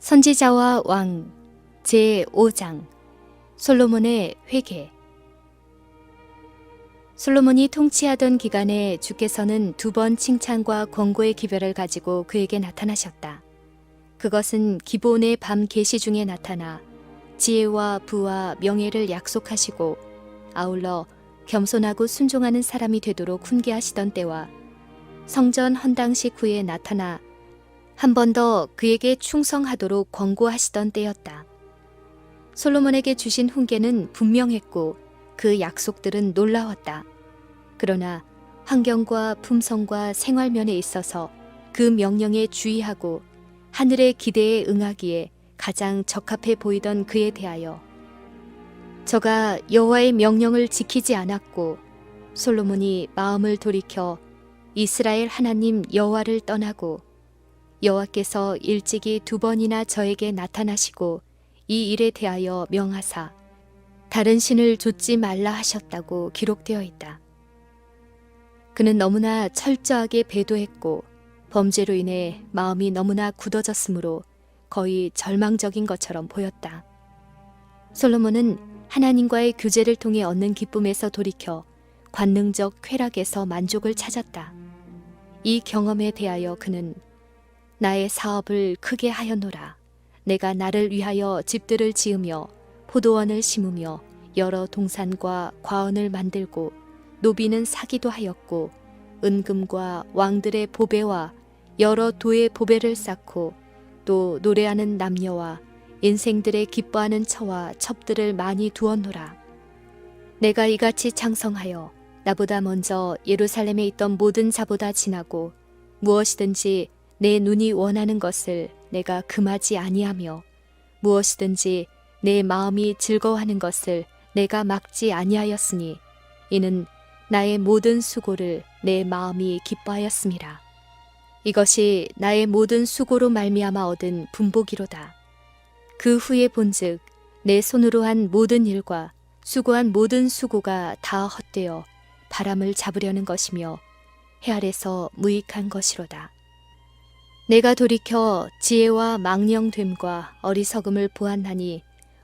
선지자와 왕 제5장 솔로몬의 회개. 솔로몬이 통치하던 기간에 주께서는 2번 칭찬과 권고의 기별을 가지고 그에게 나타나셨다. 그것은 기본의 밤 계시 중에 나타나 지혜와 부와 명예를 약속하시고 아울러 겸손하고 순종하는 사람이 되도록 훈계하시던 때와 성전 헌당식 후에 나타나 한 번 더 그에게 충성하도록 권고하시던 때였다. 솔로몬에게 주신 훈계는 분명했고 그 약속들은 놀라웠다. 그러나 환경과 품성과 생활면에 있어서 그 명령에 주의하고 하늘의 기대에 응하기에 가장 적합해 보이던 그에 대하여 저가 여호와의 명령을 지키지 않았고 솔로몬이 마음을 돌이켜 이스라엘 하나님 여호와를 떠나고 여호와께서 일찍이 2번이나 저에게 나타나시고 이 일에 대하여 명하사 다른 신을 좇지 말라 하셨다고 기록되어 있다. 그는 너무나 철저하게 배도했고 범죄로 인해 마음이 너무나 굳어졌으므로 거의 절망적인 것처럼 보였다. 솔로몬은 하나님과의 교제를 통해 얻는 기쁨에서 돌이켜 관능적 쾌락에서 만족을 찾았다. 이 경험에 대하여 그는 나의 사업을 크게 하였노라. 내가 나를 위하여 집들을 지으며 포도원을 심으며 여러 동산과 과원을 만들고 노비는 사기도 하였고 은금과 왕들의 보배와 여러 도의 보배를 쌓고 또 노래하는 남녀와 인생들의 기뻐하는 처와 첩들을 많이 두었노라. 내가 이같이 창성하여 나보다 먼저 예루살렘에 있던 모든 자보다 지나고 무엇이든지 내 눈이 원하는 것을 내가 금하지 아니하며 무엇이든지 내 마음이 즐거워하는 것을 내가 막지 아니하였으니 이는 나의 모든 수고를 내 마음이 기뻐하였음이라. 이것이 나의 모든 수고로 말미암아 얻은 분복이로다. 그 후에 본즉 내 손으로 한 모든 일과 수고한 모든 수고가 다 헛되어 바람을 잡으려는 것이며 해 아래서 무익한 것이로다. 내가 돌이켜 지혜와 망령됨과 어리석음을 보았나니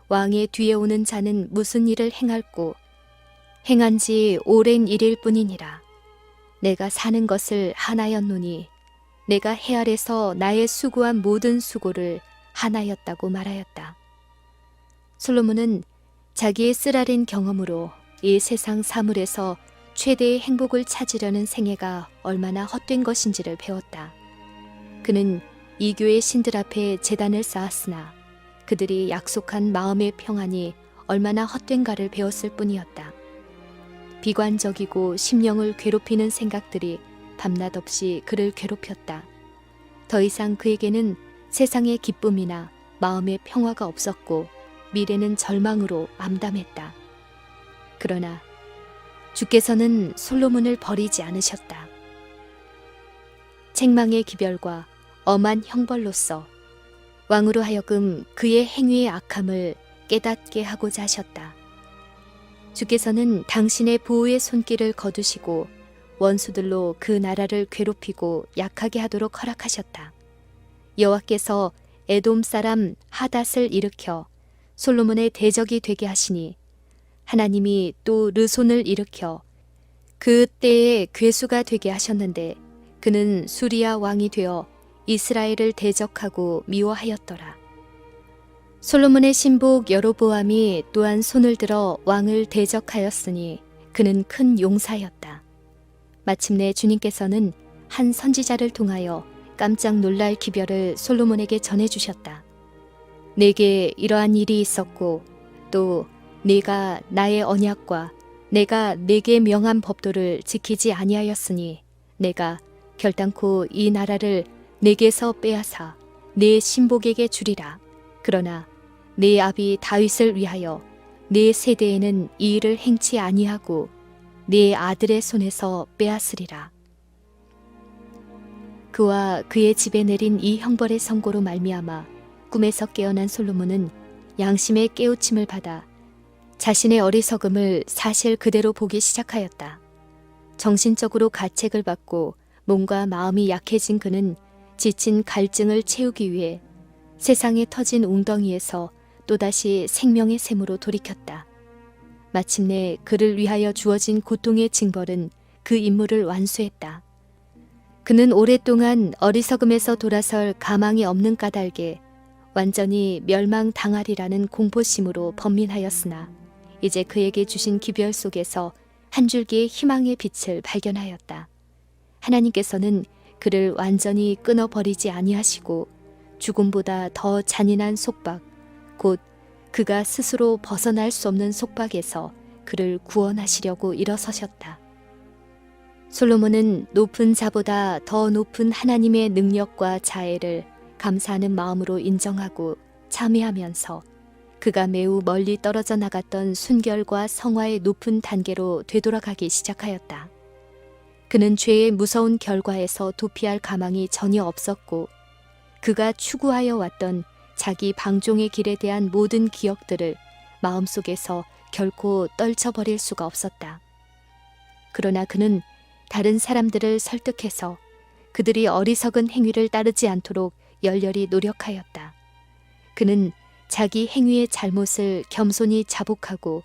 왕의 뒤에 오는 자는 무슨 일을 행할꼬 행한 지 오랜 일일 뿐이니라. 내가 사는 것을 하나였노니 내가 해 아래서 나의 수고한 모든 수고를 하나였다고 말하였다. 솔로몬은 자기의 쓰라린 경험으로 이 세상 사물에서 최대의 행복을 찾으려는 생애가 얼마나 헛된 것인지를 배웠다. 그는 이교의 신들 앞에 제단을 쌓았으나 그들이 약속한 마음의 평안이 얼마나 헛된가를 배웠을 뿐이었다. 비관적이고 심령을 괴롭히는 생각들이 밤낮 없이 그를 괴롭혔다. 더 이상 그에게는 세상의 기쁨이나 마음의 평화가 없었고 미래는 절망으로 암담했다. 그러나 주께서는 솔로몬을 버리지 않으셨다. 책망의 기별과 엄한 형벌로서 왕으로 하여금 그의 행위의 악함을 깨닫게 하고자 하셨다. 주께서는 당신의 보호의 손길을 거두시고 원수들로 그 나라를 괴롭히고 약하게 하도록 허락하셨다. 여호와께서 에돔 사람 하닷을 일으켜 솔로몬의 대적이 되게 하시니 하나님이 또 르손을 일으켜 그 때의 괴수가 되게 하셨는데 그는 수리아 왕이 되어 이스라엘을 대적하고 미워하였더라. 솔로몬의 신복 여로보암이 또한 손을 들어 왕을 대적하였으니 그는 큰 용사였다. 마침내 주님께서는 한 선지자를 통하여 깜짝 놀랄 기별을 솔로몬에게 전해주셨다. 내게 이러한 일이 있었고 또 네가 나의 언약과 내가 네게 명한 법도를 지키지 아니하였으니 내가 결단코 이 나라를 내게서 빼앗아 네 신복에게 주리라. 그러나 네 아비 다윗을 위하여 네 세대에는 이 일을 행치 아니하고 네 아들의 손에서 빼앗으리라. 그와 그의 집에 내린 이 형벌의 선고로 말미암아 꿈에서 깨어난 솔로몬은 양심의 깨우침을 받아 자신의 어리석음을 사실 그대로 보기 시작하였다. 정신적으로 가책을 받고 몸과 마음이 약해진 그는 지친 갈증을 채우기 위해 세상에 터진 웅덩이에서 또다시 생명의 샘으로 돌이켰다. 마침내 그를 위하여 주어진 고통의 징벌은 그 임무를 완수했다. 그는 오랫동안 어리석음에서 돌아설 가망이 없는 까닭에 완전히 멸망당하리라는 공포심으로 번민하였으나 이제 그에게 주신 기별 속에서 한 줄기의 희망의 빛을 발견하였다. 하나님께서는 그를 완전히 끊어버리지 아니하시고 죽음보다 더 잔인한 속박, 곧 그가 스스로 벗어날 수 없는 속박에서 그를 구원하시려고 일어서셨다. 솔로몬은 높은 자보다 더 높은 하나님의 능력과 자애를 감사하는 마음으로 인정하고 참회하면서 그가 매우 멀리 떨어져 나갔던 순결과 성화의 높은 단계로 되돌아가기 시작하였다. 그는 죄의 무서운 결과에서 도피할 가망이 전혀 없었고 그가 추구하여 왔던 자기 방종의 길에 대한 모든 기억들을 마음속에서 결코 떨쳐버릴 수가 없었다. 그러나 그는 다른 사람들을 설득해서 그들이 어리석은 행위를 따르지 않도록 열렬히 노력하였다. 그는 자기 행위의 잘못을 겸손히 자복하고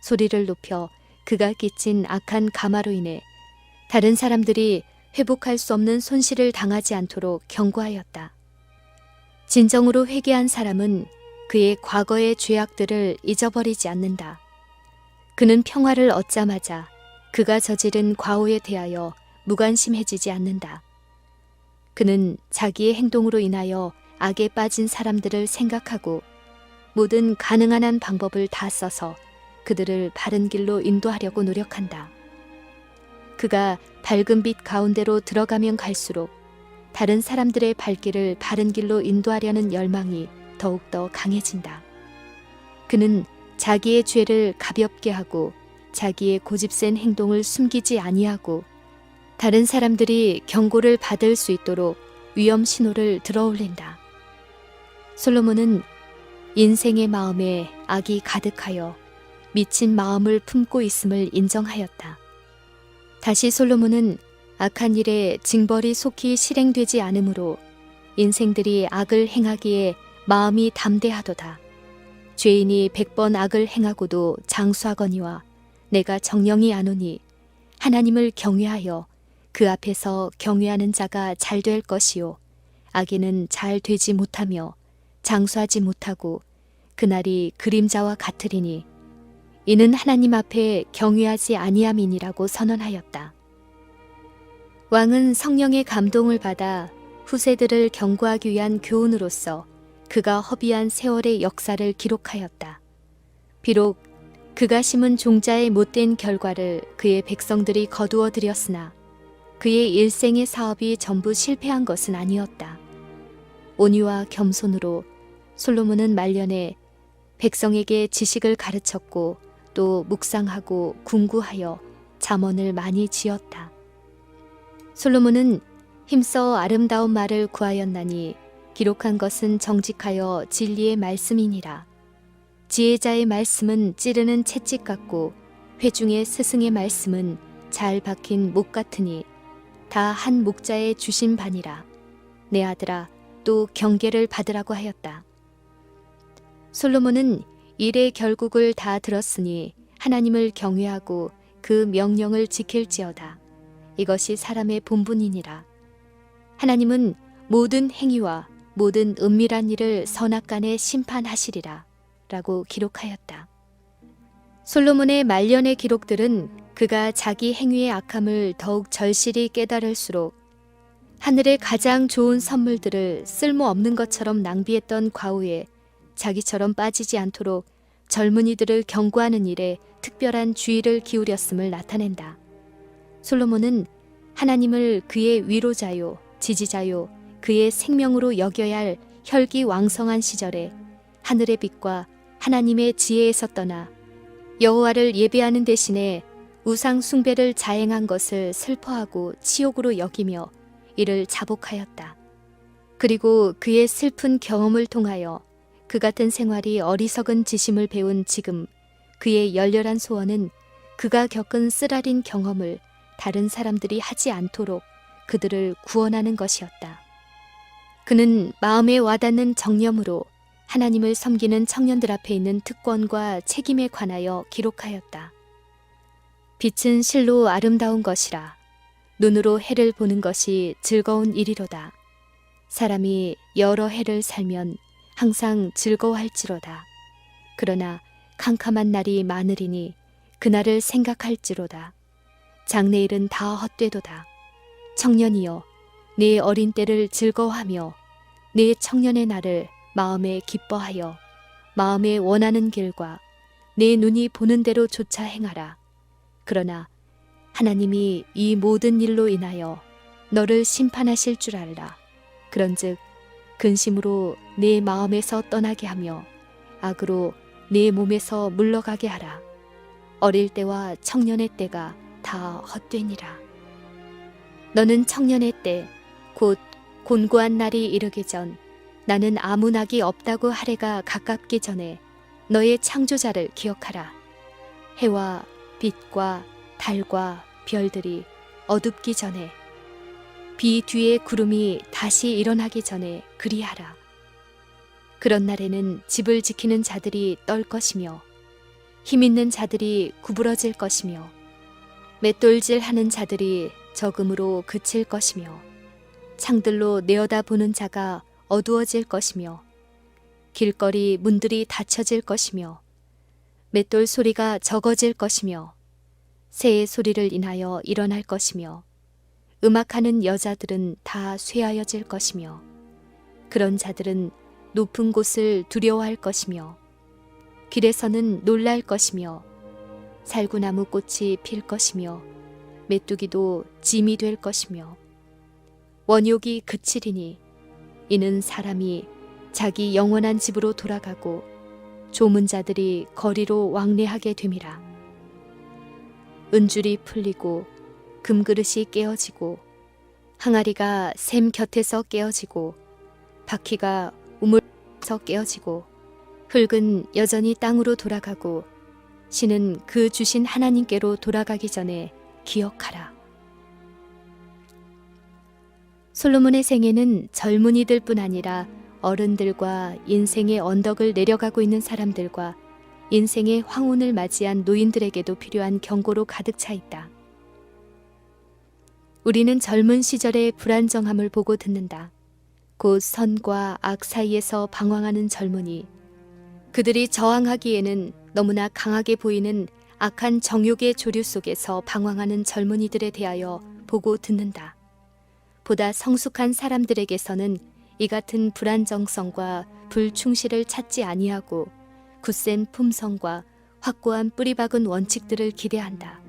소리를 높여 그가 끼친 악한 가마로 인해 다른 사람들이 회복할 수 없는 손실을 당하지 않도록 경고하였다. 진정으로 회개한 사람은 그의 과거의 죄악들을 잊어버리지 않는다. 그는 평화를 얻자마자 그가 저지른 과오에 대하여 무관심해지지 않는다. 그는 자기의 행동으로 인하여 악에 빠진 사람들을 생각하고 모든 가능한 한 방법을 다 써서 그들을 바른 길로 인도하려고 노력한다. 그가 밝은 빛 가운데로 들어가면 갈수록 다른 사람들의 발길을 바른 길로 인도하려는 열망이 더욱더 강해진다. 그는 자기의 죄를 가볍게 하고 자기의 고집센 행동을 숨기지 아니하고 다른 사람들이 경고를 받을 수 있도록 위험 신호를 들어올린다. 솔로몬은 인생의 마음에 악이 가득하여 미친 마음을 품고 있음을 인정하였다. 다시 솔로몬은 악한 일에 징벌이 속히 실행되지 않으므로 인생들이 악을 행하기에 마음이 담대하도다. 죄인이 100번 악을 행하고도 장수하거니와 내가 정령이 아노니 하나님을 경외하여 그 앞에서 경외하는 자가 잘 될 것이요 악인은 잘 되지 못하며 장수하지 못하고 그날이 그림자와 같으리니 이는 하나님 앞에 경외하지 아니함이니라고 선언하였다. 왕은 성령의 감동을 받아 후세들을 경고하기 위한 교훈으로서 그가 허비한 세월의 역사를 기록하였다. 비록 그가 심은 종자의 못된 결과를 그의 백성들이 거두어 들였으나 그의 일생의 사업이 전부 실패한 것은 아니었다. 온유와 겸손으로 솔로몬은 말년에 백성에게 지식을 가르쳤고 또 묵상하고 궁구하여 잠언을 많이 지었다. 솔로몬은 힘써 아름다운 말을 구하였나니 기록한 것은 정직하여 진리의 말씀이니라. 지혜자의 말씀은 찌르는 채찍 같고 회중의 스승의 말씀은 잘 박힌 목 같으니 다 한 목자의 주신 바니라. 내 아들아 또 경계를 받으라고 하였다. 솔로몬은 일의 결국을 다 들었으니 하나님을 경외하고 그 명령을 지킬지어다. 이것이 사람의 본분이니라. 하나님은 모든 행위와 모든 은밀한 일을 선악간에 심판하시리라 라고 기록하였다. 솔로몬의 말년의 기록들은 그가 자기 행위의 악함을 더욱 절실히 깨달을수록 하늘의 가장 좋은 선물들을 쓸모없는 것처럼 낭비했던 과오에 자기처럼 빠지지 않도록 젊은이들을 경고하는 일에 특별한 주의를 기울였음을 나타낸다. 솔로몬은 하나님을 그의 위로자요, 지지자요, 그의 생명으로 여겨야 할 혈기왕성한 시절에 하늘의 빛과 하나님의 지혜에서 떠나 여호와를 예배하는 대신에 우상 숭배를 자행한 것을 슬퍼하고 치욕으로 여기며 이를 자복하였다. 그리고 그의 슬픈 경험을 통하여 그 같은 생활이 어리석은 지심을 배운 지금 그의 열렬한 소원은 그가 겪은 쓰라린 경험을 다른 사람들이 하지 않도록 그들을 구원하는 것이었다. 그는 마음에 와닿는 정념으로 하나님을 섬기는 청년들 앞에 있는 특권과 책임에 관하여 기록하였다. 빛은 실로 아름다운 것이라. 눈으로 해를 보는 것이 즐거운 일이로다. 사람이 여러 해를 살면 항상 즐거워할지로다. 그러나 캄캄한 날이 많으리니 그날을 생각할지로다. 장래일은 다 헛되도다. 청년이여, 네 어린 때를 즐거워하며 네 청년의 날을 마음에 기뻐하여 마음에 원하는 길과 내 눈이 보는 대로 조차 행하라. 그러나 하나님이 이 모든 일로 인하여 너를 심판하실 줄 알라. 그런즉 근심으로 내 마음에서 떠나게 하며 악으로 내 몸에서 물러가게 하라. 어릴 때와 청년의 때가 다 헛되니라. 너는 청년의 때, 곧 곤고한 날이 이르기 전 나는 아무 낙이 없다고 하래가 가깝기 전에 너의 창조자를 기억하라. 해와 빛과 달과 별들이 어둡기 전에 비 뒤에 구름이 다시 일어나기 전에 그리하라. 그런 날에는 집을 지키는 자들이 떨 것이며 힘있는 자들이 구부러질 것이며 맷돌질 하는 자들이 적음으로 그칠 것이며 창들로 내어다보는 자가 어두워질 것이며 길거리 문들이 닫혀질 것이며 맷돌 소리가 적어질 것이며 새의 소리를 인하여 일어날 것이며 음악하는 여자들은 다 쇠하여질 것이며 그런 자들은 높은 곳을 두려워할 것이며 길에서는 놀랄 것이며 살구나무 꽃이 필 것이며 메뚜기도 짐이 될 것이며 원욕이 그치리니 이는 사람이 자기 영원한 집으로 돌아가고 조문자들이 거리로 왕래하게 됨이라. 은줄이 풀리고 금그릇이 깨어지고 항아리가 샘 곁에서 깨어지고 바퀴가 우물에서 깨어지고 흙은 여전히 땅으로 돌아가고 신은 그 주신 하나님께로 돌아가기 전에 기억하라. 솔로몬의 생애는 젊은이들뿐 아니라 어른들과 인생의 언덕을 내려가고 있는 사람들과 인생의 황혼을 맞이한 노인들에게도 필요한 경고로 가득 차 있다. 우리는 젊은 시절의 불안정함을 보고 듣는다. 곧 선과 악 사이에서 방황하는 젊은이, 그들이 저항하기에는 너무나 강하게 보이는 악한 정욕의 조류 속에서 방황하는 젊은이들에 대하여 보고 듣는다. 보다 성숙한 사람들에게서는 이 같은 불안정성과 불충실을 찾지 아니하고 굳센 품성과 확고한 뿌리박은 원칙들을 기대한다.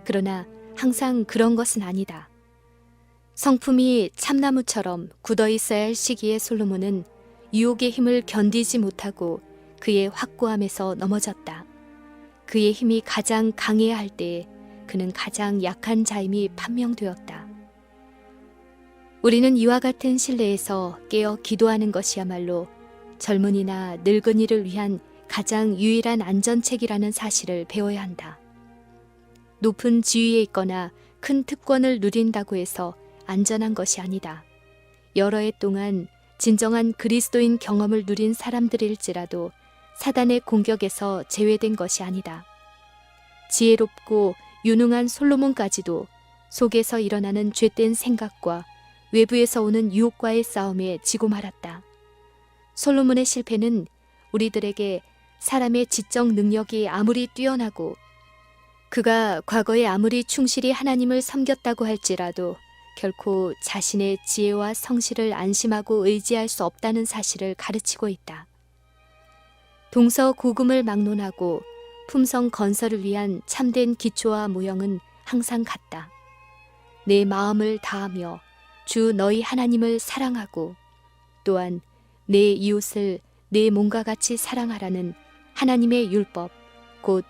그러나 항상 그런 것은 아니다. 성품이 참나무처럼 굳어 있어야 할 시기에 솔로몬은 유혹의 힘을 견디지 못하고 그의 확고함에서 넘어졌다. 그의 힘이 가장 강해야 할 때에 그는 가장 약한 자임이 판명되었다. 우리는 이와 같은 신뢰에서 깨어 기도하는 것이야말로 젊은이나 늙은이를 위한 가장 유일한 안전책이라는 사실을 배워야 한다. 높은 지위에 있거나 큰 특권을 누린다고 해서 안전한 것이 아니다. 여러 해 동안 진정한 그리스도인 경험을 누린 사람들일지라도 사단의 공격에서 제외된 것이 아니다. 지혜롭고 유능한 솔로몬까지도 속에서 일어나는 죄된 생각과 외부에서 오는 유혹과의 싸움에 지고 말았다. 솔로몬의 실패는 우리들에게 사람의 지적 능력이 아무리 뛰어나고 그가 과거에 아무리 충실히 하나님을 섬겼다고 할지라도 결코 자신의 지혜와 성실을 안심하고 의지할 수 없다는 사실을 가르치고 있다. 동서고금을 막론하고 품성 건설을 위한 참된 기초와 모형은 항상 같다. 내 마음을 다하며 주 너희 하나님을 사랑하고 또한 내 이웃을 내 몸과 같이 사랑하라는 하나님의 율법, 곧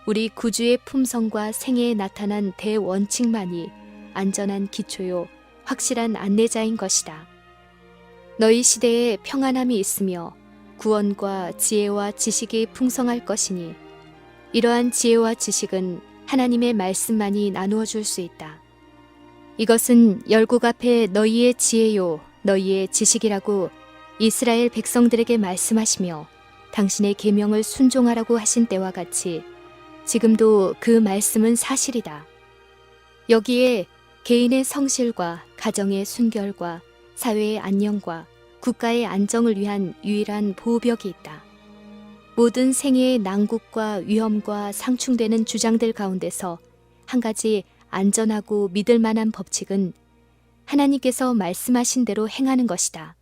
우리 구주의 품성과 생애에 나타난 대원칙만이 안전한 기초요 확실한 안내자인 것이다. 너희 시대에 평안함이 있으며 구원과 지혜와 지식이 풍성할 것이니 이러한 지혜와 지식은 하나님의 말씀만이 나누어 줄 수 있다. 이것은 열국 앞에 너희의 지혜요 너희의 지식이라고 이스라엘 백성들에게 말씀하시며 당신의 계명을 순종하라고 하신 때와 같이 지금도 그 말씀은 사실이다. 여기에 개인의 성실과 가정의 순결과 사회의 안녕과 국가의 안정을 위한 유일한 보호벽이 있다. 모든 생애의 난국과 위험과 상충되는 주장들 가운데서 한 가지 안전하고 믿을 만한 법칙은 하나님께서 말씀하신 대로 행하는 것이다.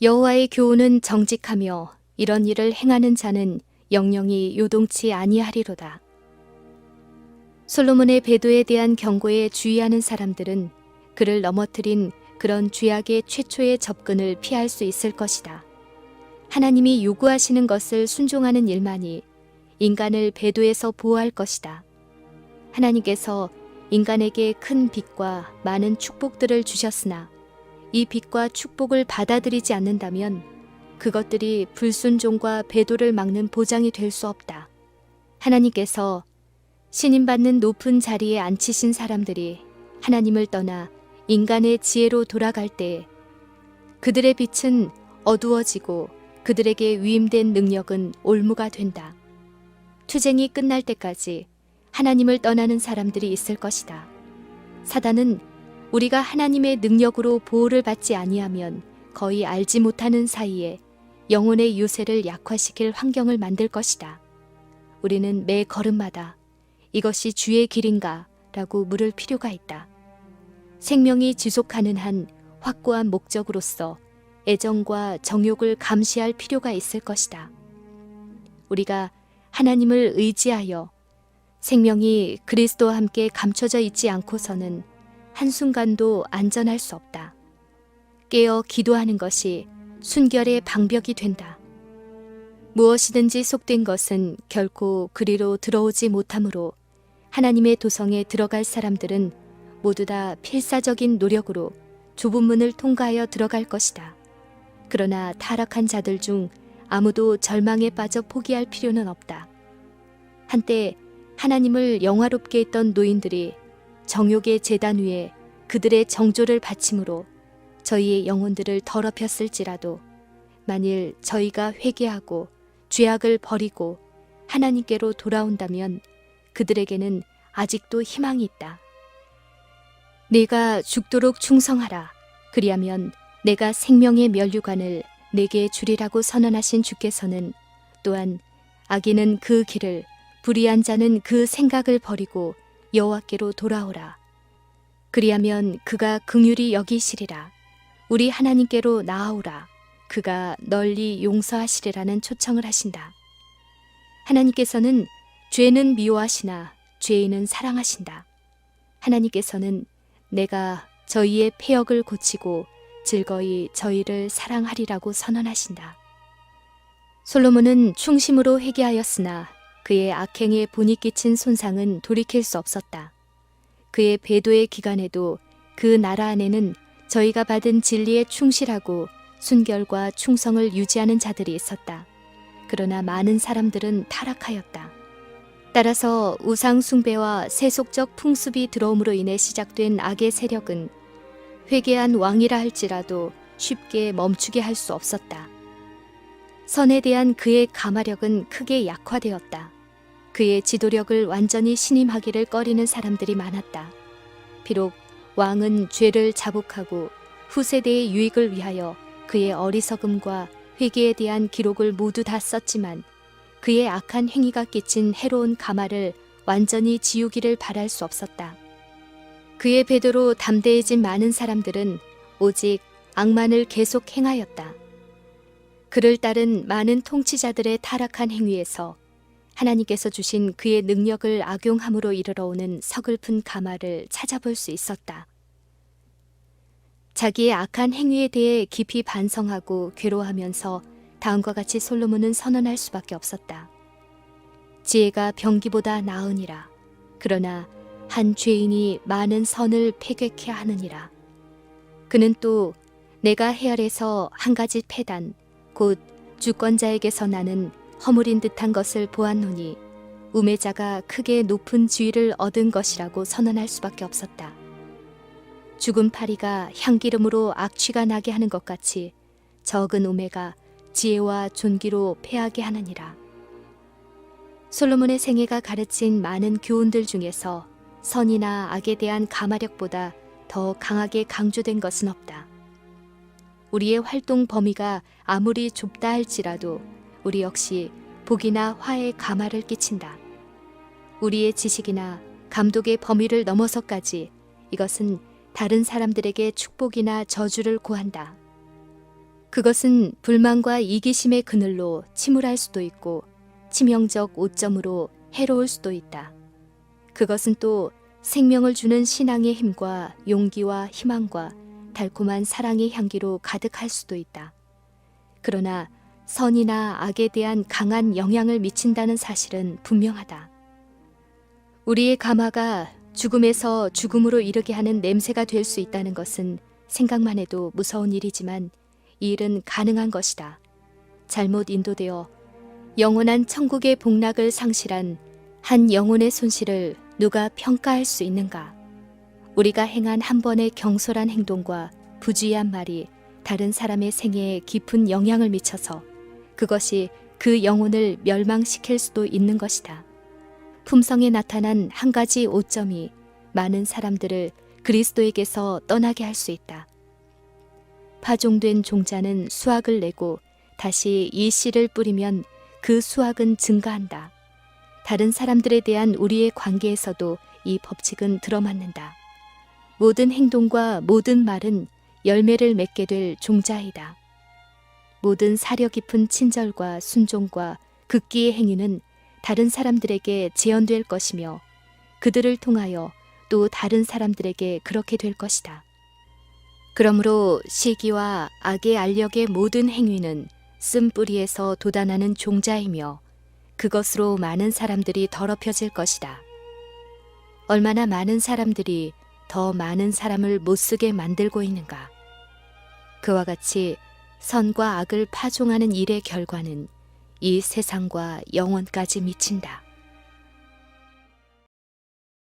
여호와의 교훈은 정직하며 이런 일을 행하는 자는 영영이 요동치 아니하리로다. 솔로몬의 배도에 대한 경고에 주의하는 사람들은 그를 넘어뜨린 그런 죄악의 최초의 접근을 피할 수 있을 것이다. 하나님이 요구하시는 것을 순종하는 일만이 인간을 배도에서 보호할 것이다. 하나님께서 인간에게 큰 빚과 많은 축복들을 주셨으나 이 빚과 축복을 받아들이지 않는다면 그것들이 불순종과 배도를 막는 보장이 될 수 없다. 하나님께서 신임받는 높은 자리에 앉히신 사람들이 하나님을 떠나 인간의 지혜로 돌아갈 때 그들의 빛은 어두워지고 그들에게 위임된 능력은 올무가 된다. 투쟁이 끝날 때까지 하나님을 떠나는 사람들이 있을 것이다. 사단은 우리가 하나님의 능력으로 보호를 받지 아니하면 거의 알지 못하는 사이에 영혼의 유세를 약화시킬 환경을 만들 것이다. 우리는 매 걸음마다 이것이 주의 길인가? 라고 물을 필요가 있다. 생명이 지속하는 한 확고한 목적으로서 애정과 정욕을 감시할 필요가 있을 것이다. 우리가 하나님을 의지하여 생명이 그리스도와 함께 감춰져 있지 않고서는 한순간도 안전할 수 없다. 깨어 기도하는 것이 순결의 방벽이 된다. 무엇이든지 속된 것은 결코 그리로 들어오지 못하므로 하나님의 도성에 들어갈 사람들은 모두 다 필사적인 노력으로 좁은 문을 통과하여 들어갈 것이다. 그러나 타락한 자들 중 아무도 절망에 빠져 포기할 필요는 없다. 한때 하나님을 영화롭게 했던 노인들이 정욕의 제단 위에 그들의 정조를 바침으로 저희의 영혼들을 더럽혔을지라도 만일 저희가 회개하고 죄악을 버리고 하나님께로 돌아온다면 그들에게는 아직도 희망이 있다. 네가 죽도록 충성하라. 그리하면 내가 생명의 면류관을 내게 주리라고 선언하신 주께서는 또한 악인은 그 길을 불의한 자는 그 생각을 버리고 여호와께로 돌아오라. 그리하면 그가 긍휼히 여기시리라. 우리 하나님께로 나아오라. 그가 널리 용서하시리라는 초청을 하신다. 하나님께서는 죄는 미워하시나 죄인은 사랑하신다. 하나님께서는 내가 저희의 패역을 고치고 즐거이 저희를 사랑하리라고 선언하신다. 솔로몬은 충심으로 회개하였으나 그의 악행에 본이 끼친 손상은 돌이킬 수 없었다. 그의 배도의 기간에도 그 나라 안에는 저희가 받은 진리에 충실하고 순결과 충성을 유지하는 자들이 있었다. 그러나 많은 사람들은 타락하였다. 따라서 우상 숭배와 세속적 풍습이 들어옴으로 인해 시작된 악의 세력은 회개한 왕이라 할지라도 쉽게 멈추게 할 수 없었다. 선에 대한 그의 감화력은 크게 약화되었다. 그의 지도력을 완전히 신임하기를 꺼리는 사람들이 많았다. 비록 왕은 죄를 자복하고 후세대의 유익을 위하여 그의 어리석음과 회개에 대한 기록을 모두 다 썼지만 그의 악한 행위가 끼친 해로운 감화를 완전히 지우기를 바랄 수 없었다. 그의 배도로 담대해진 많은 사람들은 오직 악만을 계속 행하였다. 그를 따른 많은 통치자들의 타락한 행위에서 하나님께서 주신 그의 능력을 악용함으로 이르러오는 서글픈 감화를 찾아볼 수 있었다. 자기의 악한 행위에 대해 깊이 반성하고 괴로워하면서 다음과 같이 솔로몬은 선언할 수밖에 없었다. 지혜가 병기보다 나으니라. 그러나 한 죄인이 많은 선을 패괴케 하느니라. 그는 또 내가 헤아려서 한 가지 패단 곧 주권자에게서 나는 허물인 듯한 것을 보았노니 우매자가 크게 높은 지위를 얻은 것이라고 선언할 수밖에 없었다. 죽은 파리가 향기름으로 악취가 나게 하는 것 같이 적은 우매가 지혜와 존귀로 패하게 하느니라. 솔로몬의 생애가 가르친 많은 교훈들 중에서 선이나 악에 대한 가마력보다 더 강하게 강조된 것은 없다. 우리의 활동 범위가 아무리 좁다 할지라도 우리 역시 복이나 화의 가마를 끼친다. 우리의 지식이나 감독의 범위를 넘어서까지 이것은 다른 사람들에게 축복이나 저주를 고한다. 그것은 불만과 이기심의 그늘로 침울할 수도 있고 치명적 오점으로 해로울 수도 있다. 그것은 또 생명을 주는 신앙의 힘과 용기와 희망과 달콤한 사랑의 향기로 가득할 수도 있다. 그러나 선이나 악에 대한 강한 영향을 미친다는 사실은 분명하다. 우리의 가마가 죽음에서 죽음으로 이르게 하는 냄새가 될 수 있다는 것은 생각만 해도 무서운 일이지만 이 일은 가능한 것이다. 잘못 인도되어 영원한 천국의 복락을 상실한 한 영혼의 손실을 누가 평가할 수 있는가? 우리가 행한 한 번의 경솔한 행동과 부주의한 말이 다른 사람의 생애에 깊은 영향을 미쳐서 그것이 그 영혼을 멸망시킬 수도 있는 것이다. 품성에 나타난 한 가지 오점이 많은 사람들을 그리스도에게서 떠나게 할 수 있다. 파종된 종자는 수확을 내고 다시 이 씨를 뿌리면 그 수확은 증가한다. 다른 사람들에 대한 우리의 관계에서도 이 법칙은 들어맞는다. 모든 행동과 모든 말은 열매를 맺게 될 종자이다. 모든 사려 깊은 친절과 순종과 극기의 행위는 다른 사람들에게 재현될 것이며 그들을 통하여 또 다른 사람들에게 그렇게 될 것이다. 그러므로 시기와 악의 알력의 모든 행위는 쓴뿌리에서 돋아나는 종자이며 그것으로 많은 사람들이 더럽혀질 것이다. 얼마나 많은 사람들이 더 많은 사람을 못쓰게 만들고 있는가. 그와 같이 선과 악을 파종하는 일의 결과는 이 세상과 영원까지 미친다.